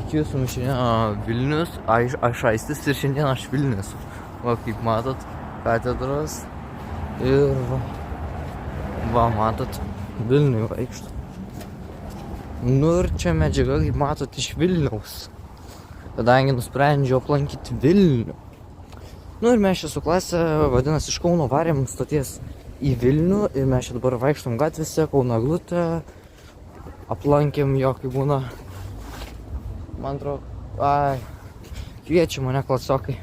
Sveiki, su mumis šiandien Vilnius, aš Aistis ir šiandien aš Vilnius. Va, kaip matot, katedros ir va, matot, Vilniui vaikštų. Nu ir čia medžiaga, kaip matot, iš Vilniaus, kadangi nusprendžiau aplankyti Vilnių. Nu ir mes čia su klase, vadinasi, iš Kauno varėm stoties į Vilnių ir mes čia dabar vaikštom gatvėse, Kauno Eglutę, aplankėm jo, kaip būna. Man atrodo, kviečia mane klasiokai.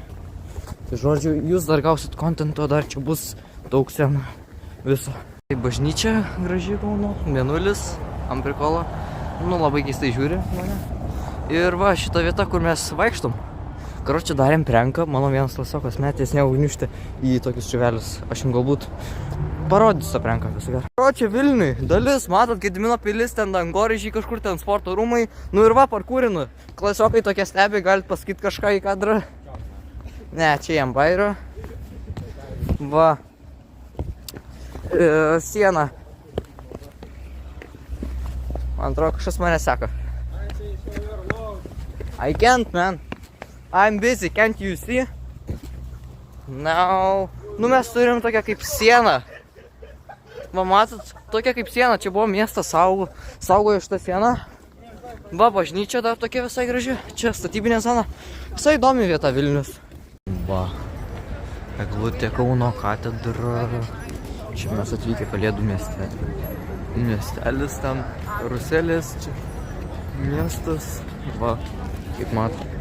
Tai žodžiu, jūs dar gausit kontento, dar čia bus daug scenų viso. Tai bažnyčia graži Kauno, mėnulis, ant prikolo. Nu, labai keistai žiūri mane. Ir va, šita vieta, kur mes vaikštom. Karočią darėm prenką, mano vienas klasiokas metė sniegugniūžtę į tokius čivelius. Aš jums galbūt parodysiu tą prenką visą gerą. Karočią Vilniui, dalis, matot, Gedimino pilis, ten Dangoraižiai, kažkur ten sporto rūmai. Nu ir va, parkūrinu. Klasiokai tokie stebi, galit pasakyti kažką į kadrą. Ne, čia jam bairo. Va. Siena. Man atrodo, kažkas mane seka. I can't, man. I'm busy, can't you see? Now. Nu mes turim tokią kaip sieną. Va matot, tokia kaip siena, čia buvo miestas saugojo šitą sieną. Va, bažnyčia dar tokia visai graži, čia statybinė zona. Visai įdomi vieta Vilnius. Va, Eglutė, Kauno katedra. Čia mes atvykę Kalėdų mieste. Miestelis ten, Ruselis, čia miestas. Va, kaip matot.